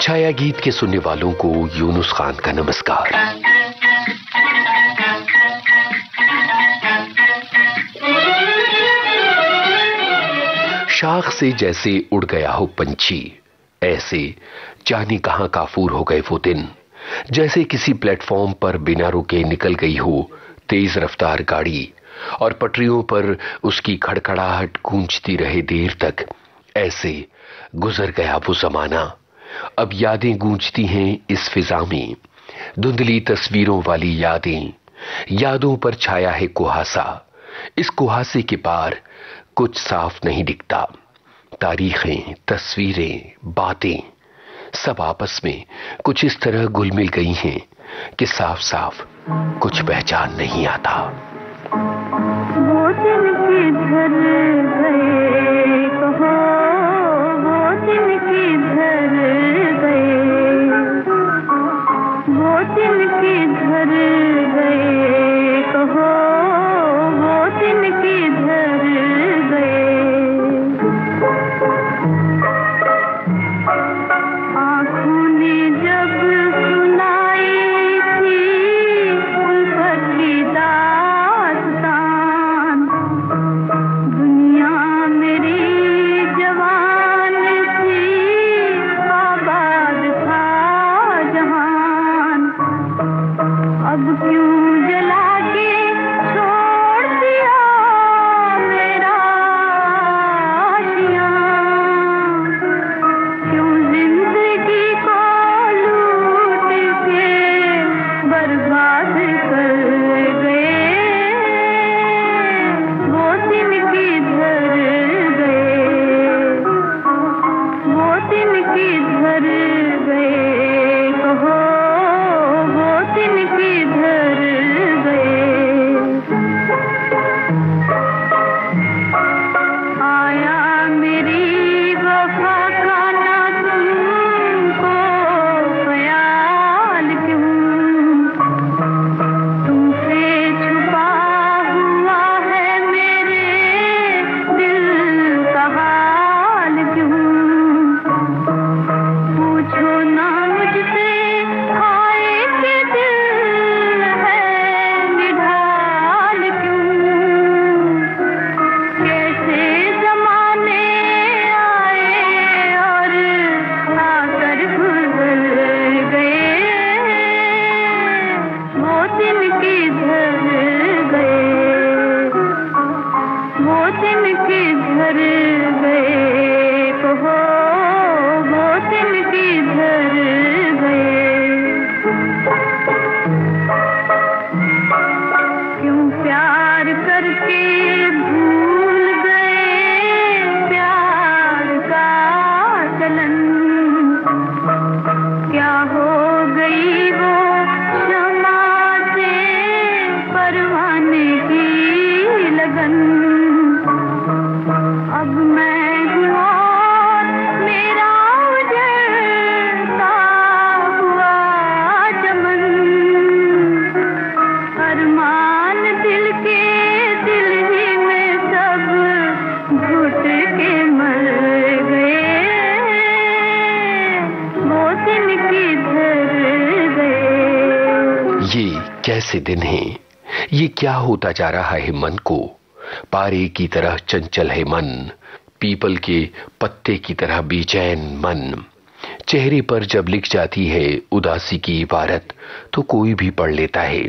छाया गीत के सुनने वालों को यूनुस खान का नमस्कार। शाख से जैसे उड़ गया हो पंछी, ऐसे जाने कहां काफूर हो गए वो दिन। जैसे किसी प्लेटफॉर्म पर बिना रुके निकल गई हो तेज रफ्तार गाड़ी और पटरियों पर उसकी खड़खड़ाहट गूंजती रहे देर तक। ऐसे गुजर गया वो जमाना। अब यादें गूंजती हैं इस फिजा में, धुंधली तस्वीरों वाली यादें। यादों पर छाया है कुहासा, इस कुहासे के पार कुछ साफ नहीं दिखता। तारीखें, तस्वीरें, बातें सब आपस में कुछ इस तरह घुल मिल गई हैं कि साफ साफ कुछ पहचान नहीं आता। वो दिन किधर गए कहो, वो दिन किधर गए, वो दिन किधर गए कहो, वो दिन किधर गए। आँखों ने जब सुनाई थी उल्फत की दास्तान, दुनिया मेरी जवान थी, आबाद था जहान। अब क्यों जला के छोड़ दिया मेरा आशियाँ, क्यों जिंदगी को लूट के बर्बाद कर गए। वो दिन किधर गए, वो दिन किधर गए कहो, वो दिन किधर गए। आया मेरी वफा का ना तुमको ख्याल क्यों, तुमसे छुपा हुआ है मेरे दिल का हाल क्यों। पूछो ना मुझसे हाय के दिल है निढाल क्यों। कैसे जमाने आए और आकर गुजर गए, वो दिन किधर गए, वो दिन किधर गए कहो, वो दिन किधर गए। क्यों प्यार करके भूल गए प्यार का चलन, क्या हो गई वो क्षमा से परवाने की लगन। अब मैं हूँ और मेरा उजड़ता हुआ चमन, अरमान दिल के दिल ही में सब घुट के मर गए। वो दिन किधर गए। ये कैसे दिन हैं? ये क्या होता जा रहा है मन को? पारे की तरह चंचल है मन, पीपल के पत्ते की तरह बेचैन मन। चेहरे पर जब लिख जाती है उदासी की इबारत तो कोई भी पढ़ लेता है।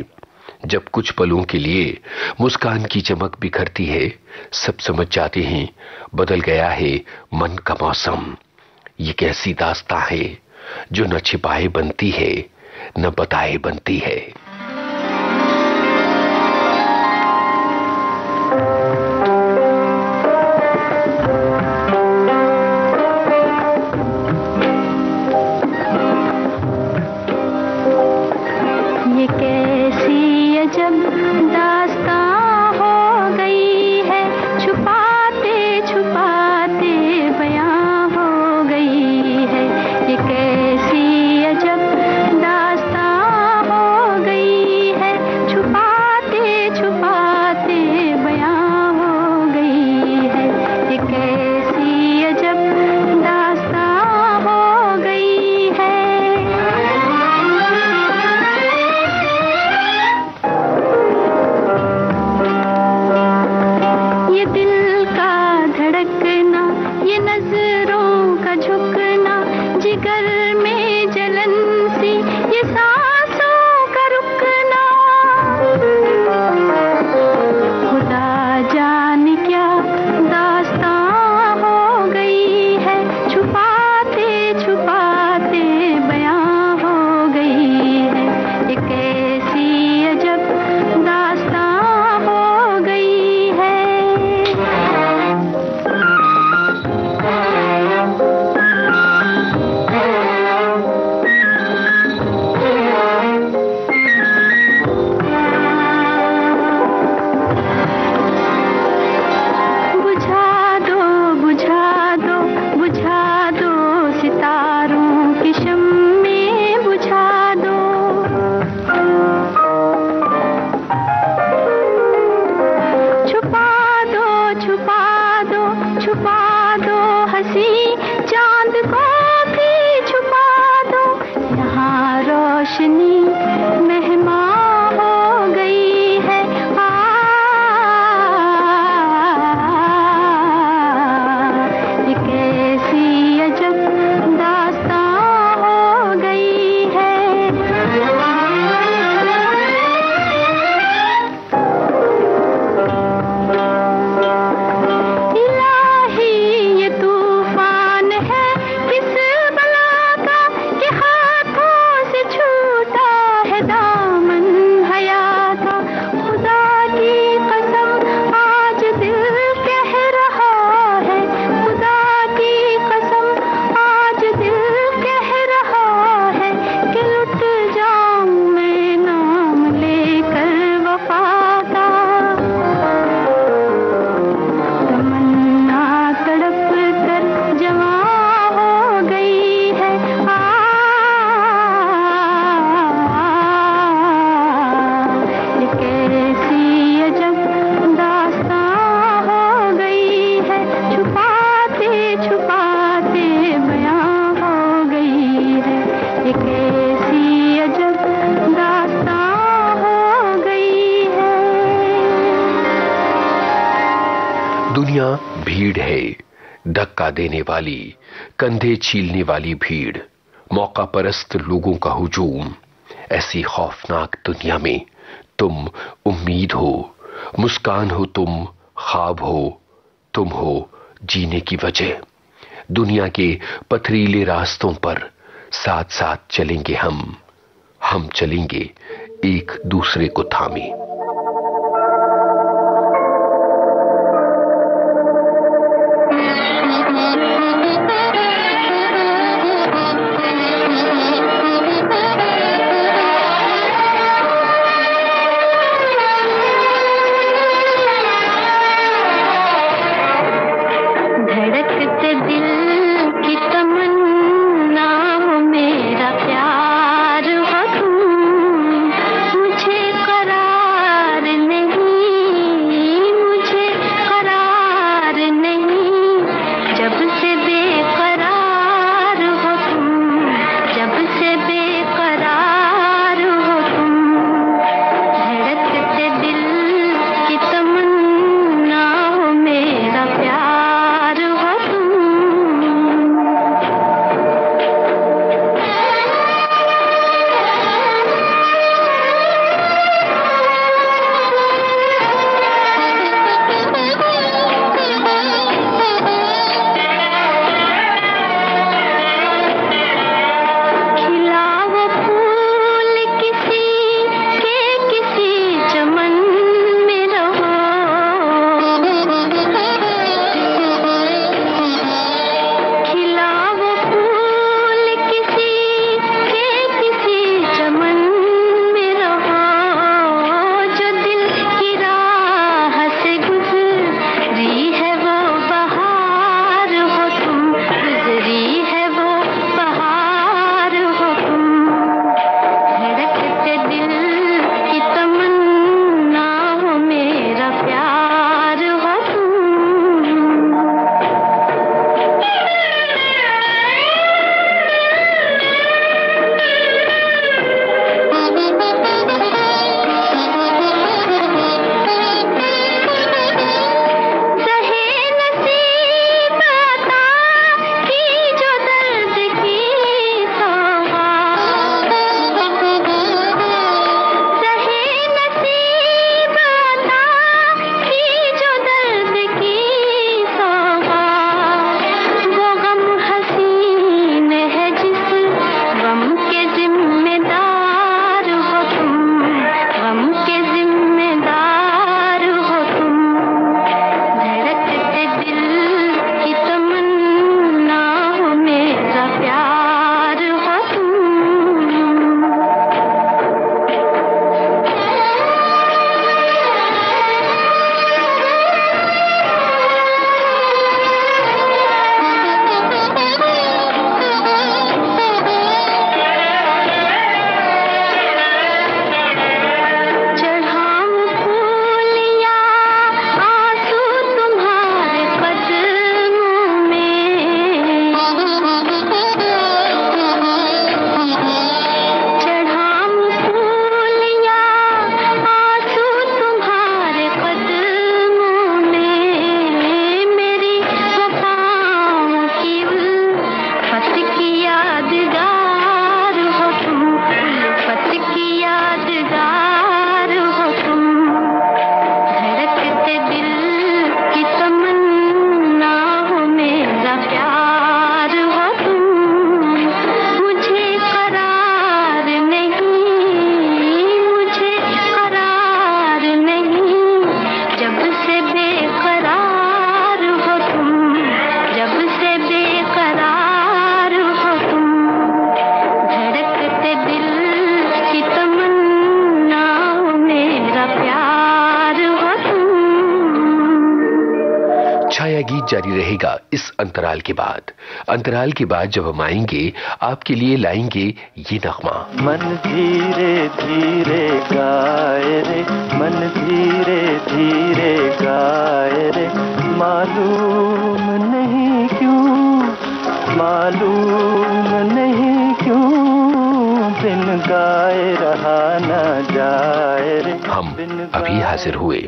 जब कुछ पलों के लिए मुस्कान की चमक बिखरती है, सब समझ जाते हैं बदल गया है मन का मौसम। ये कैसी दास्तां है जो न छिपाए बनती है न बताए बनती है। ये कैसी अजब दास्तां हो गई है, छुपाते छुपाते बयां हो गई है। ये कैसी अजब दास्तां हो गई धक्का देने वाली, कंधे छीलने वाली भीड़, मौका परस्त लोगों का हुजूम। ऐसी खौफनाक दुनिया में तुम उम्मीद हो, मुस्कान हो, तुम ख्वाब हो, तुम हो जीने की वजह। दुनिया के पथरीले रास्तों पर साथ साथ चलेंगे हम चलेंगे एक दूसरे को थामे। गीत जारी रहेगा इस अंतराल के बाद। अंतराल के बाद जब हम आएंगे आपके लिए लाएंगे ये नगमा। मन धीरे धीरे गाए रे, मन धीरे धीरे गाए रे, मालूम नहीं क्यों, मालूम नहीं क्यों, बिन गाए रहा न जाए रे। हम अभी हाजिर हुए।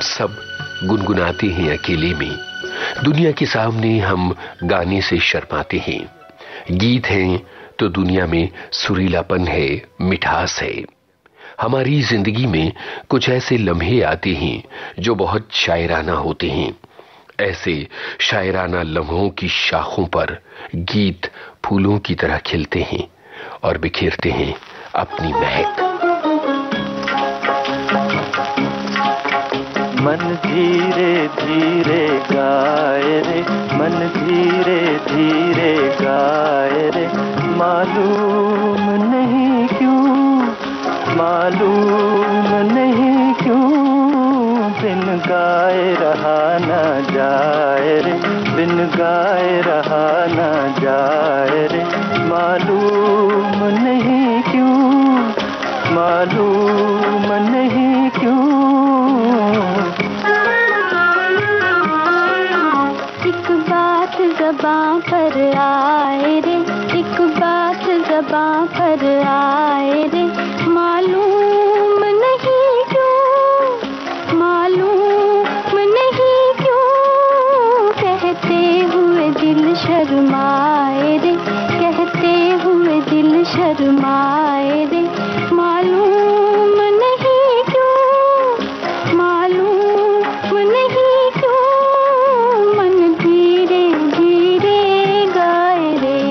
सब गुनगुनाते हैं अकेले में। दुनिया के सामने हम गाने से शर्माते हैं। गीत हैं तो दुनिया में सुरीलापन है, मिठास है। हमारी जिंदगी में कुछ ऐसे लम्हे आते हैं जो बहुत शायराना होते हैं। ऐसे शायराना लम्हों की शाखों पर गीत फूलों की तरह खिलते हैं और बिखेरते हैं अपनी महक। मन धीरे धीरे गाए रे, मन धीरे धीरे गाए रे, मालूम नहीं क्यों, मालूम नहीं क्यों, बिन गाए रहा ना जाए रे, बिन गाए रहा ना जाए रे, मालूम नहीं क्यों, मालूम नहीं क्यों। एक बात ज़बां पर आए रे, एक बात ज़बां पर आए रे, मालूम नहीं क्यों, मालूम नहीं क्यों, कहते हुए दिल शर्माए रे, कहते हुए दिल शर्माए रे, मालूम नहीं क्यों, मालूम नहीं क्यों, मन धीरे धीरे गाए रे।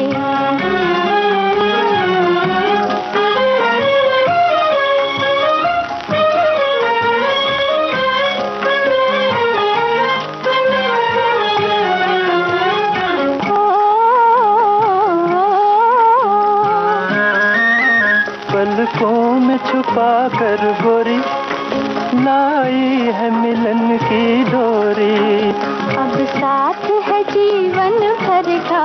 पलकों में छुपा कर गोरी लाई है मिलन की डोरी, अब साथ है जीवन भर का,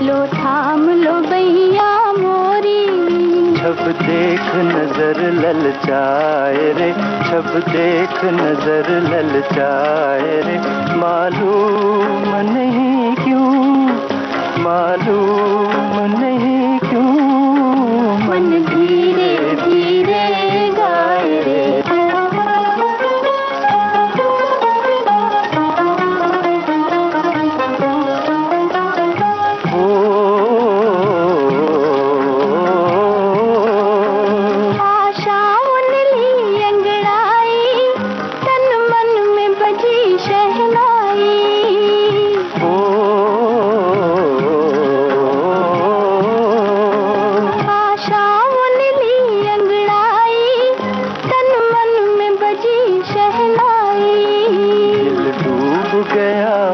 लो थाम लो भैया मोरी। जब देख नजर ललचाए रे, जब देख नजर ललचाए रे, मालूम नहीं क्यों, मालूम नहीं क्यों, मन धीरे धीरे गाए रे।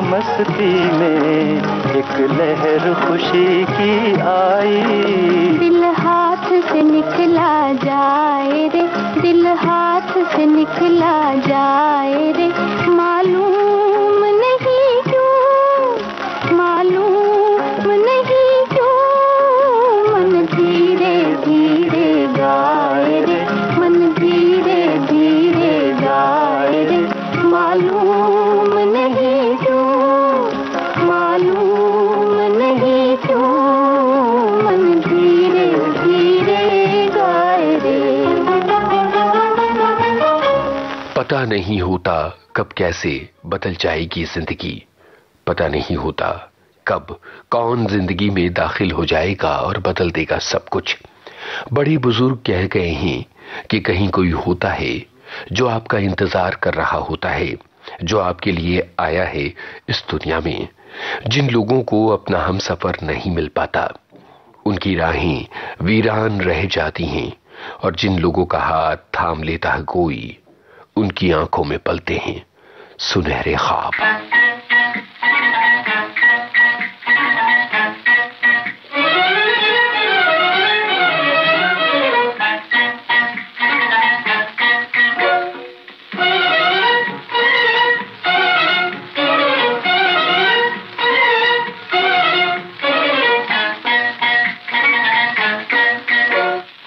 मस्ती में एक लहर खुशी की आई, दिल हाथ से निकला जाए रे, दिल हाथ से निकला जाए रे, मालूम नहीं क्यों, मालूम नहीं क्यों, मन धीरे धीरे गाए रे, मन धीरे धीरे गाए रे, मालूम नहीं क्यों, मालूम नहीं क्यों, मन धीरे धीरे गाए रे। पता नहीं होता कब कैसे बदल जाएगी जिंदगी, पता नहीं होता कब कौन जिंदगी में दाखिल हो जाएगा और बदल देगा सब कुछ। बड़े बुजुर्ग कह गए हैं कि कहीं कोई होता है जो आपका इंतजार कर रहा होता है, जो आपके लिए आया है इस दुनिया में। जिन लोगों को अपना हमसफर नहीं मिल पाता, उनकी राहें वीरान रह जाती हैं, और जिन लोगों का हाथ थाम लेता है कोई, उनकी आंखों में पलते हैं सुनहरे ख्वाब।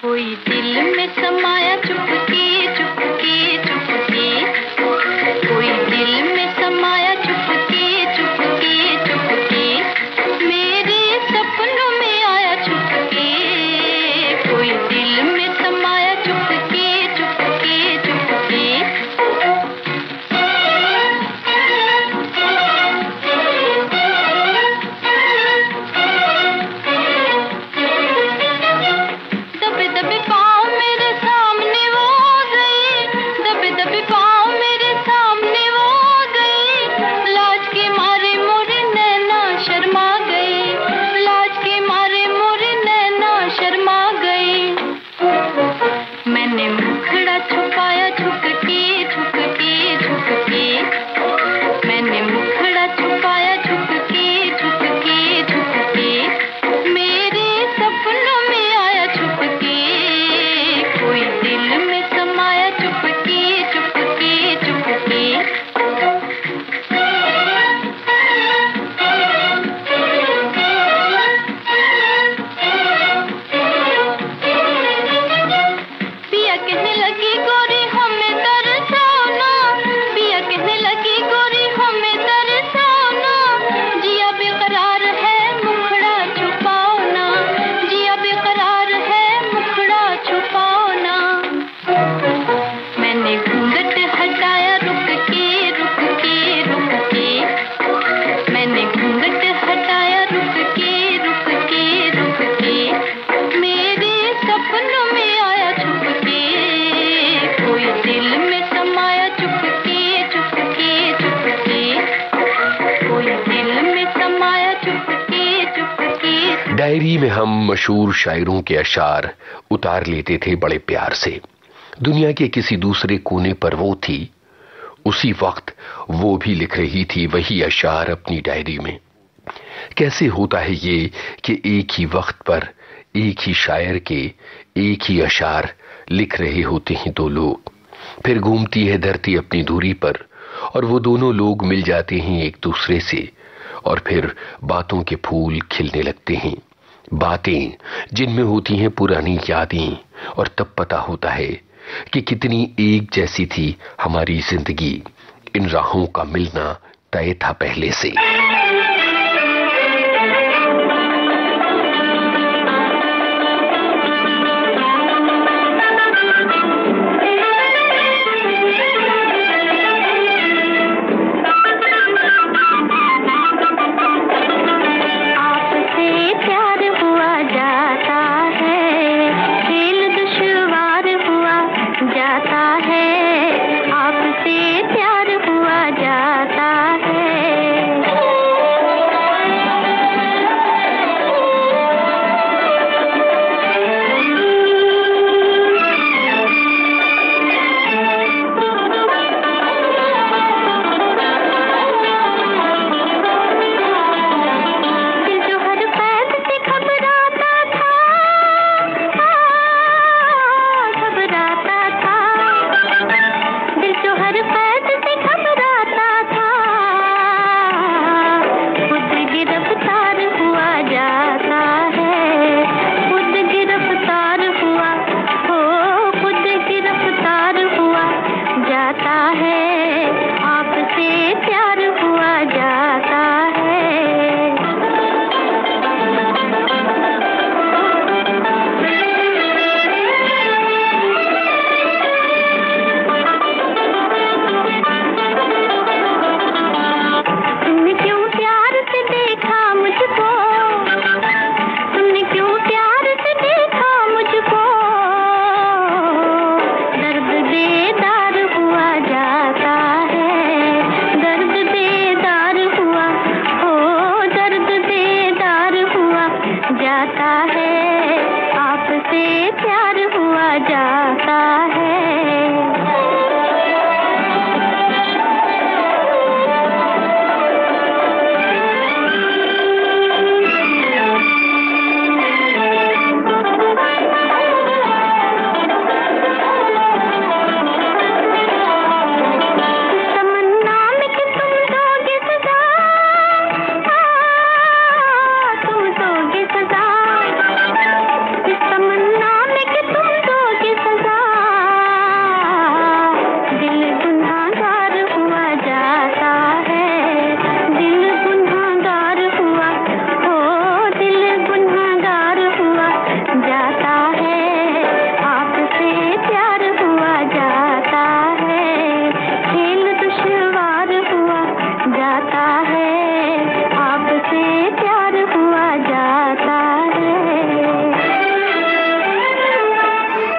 कोई दिल में समाया चुपके डायरी में हम मशहूर शायरों के अशार उतार लेते थे बड़े प्यार से। दुनिया के किसी दूसरे कोने पर वो थी, उसी वक्त वो भी लिख रही थी वही अशार अपनी डायरी में। कैसे होता है ये कि एक ही वक्त पर एक ही शायर के एक ही अशार लिख रहे होते हैं दो लोग। फिर घूमती है धरती अपनी दूरी पर और वो दोनों लोग मिल जाते हैं एक दूसरे से, और फिर बातों के फूल खिलने लगते हैं। बातें जिनमें होती हैं पुरानी यादें, और तब पता होता है कि कितनी एक जैसी थी हमारी जिंदगी। इन राहों का मिलना तय था पहले से।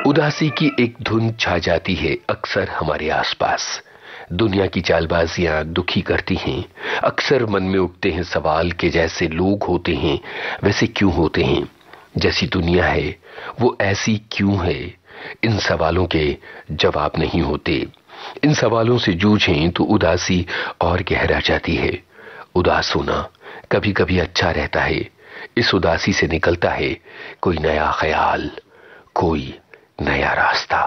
उदासी की एक धुन छा जाती है अक्सर हमारे आसपास। दुनिया की चालबाजियां दुखी करती हैं। अक्सर मन में उठते हैं सवाल कि जैसे लोग होते हैं वैसे क्यों होते हैं, जैसी दुनिया है वो ऐसी क्यों है। इन सवालों के जवाब नहीं होते। इन सवालों से जूझें तो उदासी और गहरा जाती है। उदास होना कभी कभी अच्छा रहता है। इस उदासी से निकलता है कोई नया ख्याल, कोई नया रास्ता।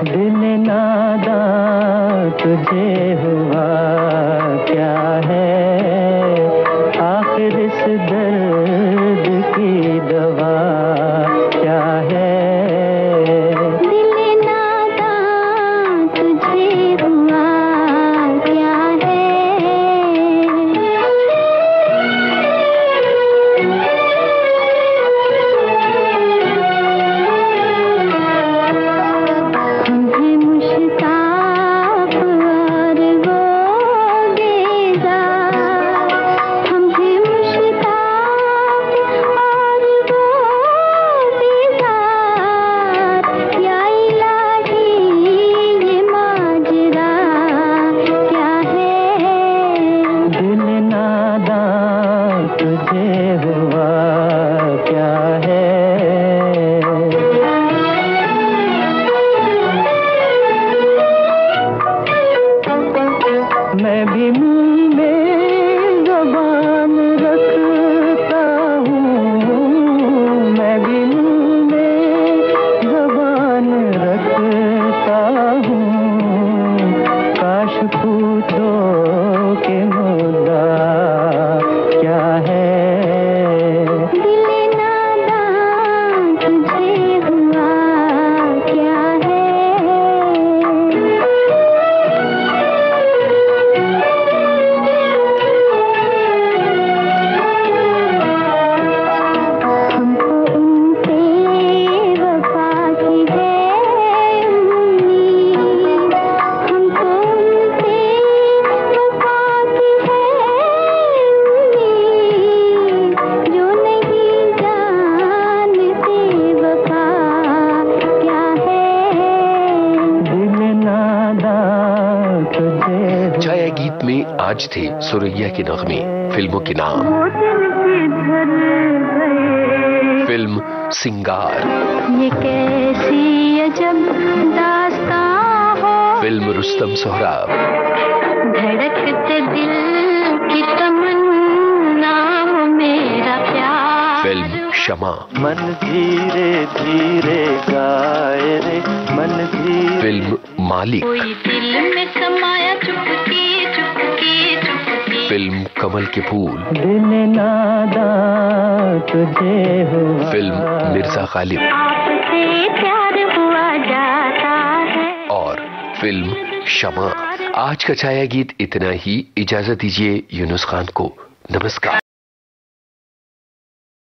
दिल नादां तुझे हुआ क्या है, आखिर इस दर्द की दवा क्या है। दिल नादां तुझे हुआ क्या है, मैं भी मुंह में ज़बान रखता हूँ, मैं भी मुंह में ज़बान रखता हूँ। काश पूछो कि मुद्दा क्या है, दिल नादान तुझे हुआ क्या है। हमको उनसे वफा की है उम्मीद, हमको उनसे वफा की है उम्मीद, जो नहीं जानते वफा क्या है। दिल नादान तुझे हुआ। छाया गीत में आज थे सुरैया के नगमे। फिल्मों के नाम: वो दिल किधर गए, फिल्म सिंगार, ये कैसी अजब दास्तां हो, फिल्म रुस्तम सोहराब, धड़कते दिल की तमन्ना हो मेरा प्यार। फिल्म शमा, मन धीरे धीरे गाए रे, मन धीरे। फिल्म मालिक, कोई दिल में समाया चुपके चुपके चुपके। फिल्म कमल के फूल, दिल नादान तुझे हुआ। फिल्म मिर्जा गालिब आपसे प्यार हुआ जाता है। और फिल्म शमा। आज का छाया गीत इतना ही। इजाजत दीजिए यूनुस खान को। नमस्कार।